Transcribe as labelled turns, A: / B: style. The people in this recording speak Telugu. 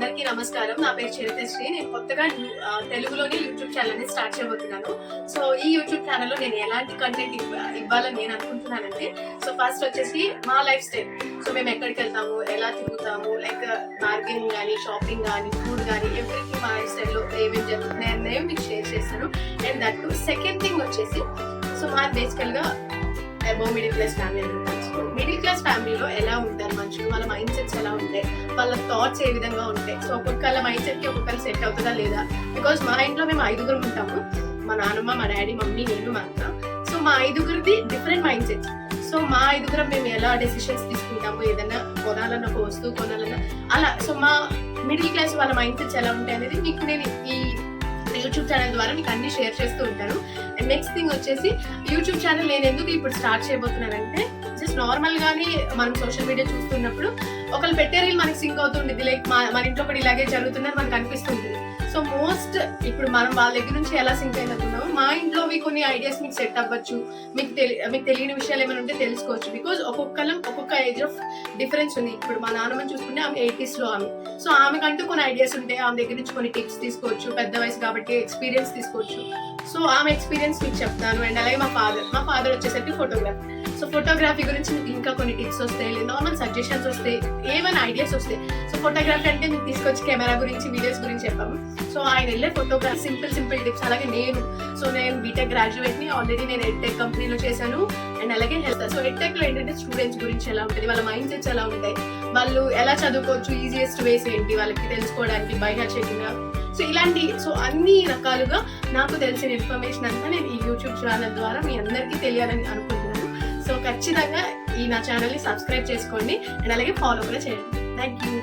A: అందరికీ నమస్కారం. నా పేరు చరితశ్రీ. నేను కొత్తగా తెలుగులోని యూట్యూబ్ ఛానల్ని స్టార్ట్ చేయబోతున్నాను. సో ఈ యూట్యూబ్ ఛానల్లో నేను ఎలాంటి కంటెంట్ ఇవ్వాలని నేను అనుకుంటున్నానంటే, సో ఫస్ట్ వచ్చేసి మా లైఫ్ స్టైల్. సో మేము ఎక్కడికి వెళ్తాము, ఎలా తిరుగుతాము, లైక్ బార్గెనింగ్ కానీ, షాపింగ్ కానీ, ఫుడ్ కానీ, ఎవ్రీథింగ్ మా లైఫ్ స్టైల్లో ఏమేమి జరుగుతున్నాయి అనేది మీకు షేర్ చేస్తాను. అండ్ దట్ సెకండ్ థింగ్ వచ్చేసి, సో మా బేసికల్గా అబౌవ్ మిడిల్ క్లాస్ ఫ్యామిలీ ఉంటారు. సో మిడిల్ క్లాస్ ఫ్యామిలీలో ఎలా ఉంటారు మనుషులు, వాళ్ళ మైండ్ సెట్స్ ఎలా ఉంటాయి, వాళ్ళ థాట్స్ ఏ విధంగా ఉంటాయి, సో ఒక్కొక్కళ్ళ మైండ్ సెట్కి ఒక్కొక్కరు సెట్ అవుతుందా లేదా. బికాజ్ మా ఇంట్లో మేము 5 ఉంటాము, మా నాన్నమ్మ, మా డాడీ, మమ్మీ, నేను, మా అక్క. సో మా 5 డిఫరెంట్ మైండ్ సెట్స్. సో మా 5 మేము ఎలా డెసిషన్స్ తీసుకుంటాము, ఏదైనా కొనాలన్న, ఒక వస్తువు కొనాలన్నా అలా. సో మా మిడిల్ క్లాస్ వాళ్ళ మైండ్ సెట్స్ ఎలా ఉంటాయి అనేది మీకు నేను ఈ యూట్యూబ్ ఛానల్ ద్వారా మీకు అన్ని షేర్ చేస్తూ ఉంటాను. అండ్ నెక్స్ట్ థింగ్ వచ్చేసి, యూట్యూబ్ ఛానల్ నేను ఎందుకు ఇప్పుడు స్టార్ట్ చేయబోతున్నానంటే, జస్ట్ నార్మల్ గానే మనం సోషల్ మీడియా చూస్తున్నప్పుడు ఒకళ్ళు పెట్టే రీల్ మనకి సింక్ అవుతుండేది, లైక్ మన ఇంట్లో కూడా ఇలాగే జరుగుతుందని మనకు అనిపిస్తుంది. సో మోస్ట్ ఇప్పుడు మనం వాళ్ళ దగ్గర నుంచి ఎలా సింక్ అయినట్టున్నామో, మా ఇంట్లోవి కొన్ని ఐడియాస్ మీకు సెట్ అవ్వచ్చు, మీకు తెలియని విషయాలు ఏమైనా ఉంటే తెలుసుకోవచ్చు. బికాజ్ ఒక్కొక్క ఏజ్ ఆఫ్ డిఫరెన్స్ ఉంది. ఇప్పుడు మా నాన్నమ్మని చూసుకుంటే ఆమె 80s ఆమె. సో ఆమెకంటూ కొన్ని ఐడియాస్ ఉంటాయి, ఆమె దగ్గర నుంచి కొన్ని టిప్స్ తీసుకోవచ్చు, పెద్ద వయసు కాబట్టి ఎక్స్పీరియన్స్ తీసుకోవచ్చు. సో ఆమె ఎక్స్పీరియన్స్ మీకు చెప్తాను. అండ్ అలాగే మా ఫాదర్ వచ్చేసరికి ఫోటోగ్రఫీ. సో ఫోటోగ్రఫీ గురించి మీకు ఇంకా కొన్ని టిప్స్ వస్తాయి, నార్మల్ సజెషన్స్ వస్తాయి, ఏమైనా ఐడియాస్ వస్తాయి. సో ఫోటోగ్రఫీ అంటే మీకు తీసుకొచ్చి కెమెరా గురించి, వీడియోస్ గురించి చెప్పాము. సో ఆయన వెళ్ళే ఫోటోగ్రఫీ సింపుల్ టిప్స్. అలాగే నేను బీటెక్ గ్రాడ్యుయేట్ని, ఆల్రెడీ నేను ఎడ్టెక్ కంపెనీలో చేశాను. అండ్ అలాగే హెల్త్. సో ఎడ్టెక్లో ఏంటంటే స్టూడెంట్స్ గురించి ఎలా ఉంటుంది, వాళ్ళ మైండ్ సెట్స్ ఎలా ఉంటాయి, వాళ్ళు ఎలా చదువుకోవచ్చు, ఈజియెస్ట్ వేస్ ఏంటి వాళ్ళకి తెలుసుకోవడానికి, బయట చెకింగ్. సో అన్ని రకాలుగా నాకు తెలిసిన ఇన్ఫర్మేషన్ అంతా నేను ఈ యూట్యూబ్ ఛానల్ ద్వారా మీ అందరికీ తెలియాలని అనుకుంటున్నాను. సో ఖచ్చితంగా ఈ నా ఛానల్ని సబ్స్క్రైబ్ చేసుకోండి అండ్ అలాగే ఫాలో కూడా చేయండి. Thank you.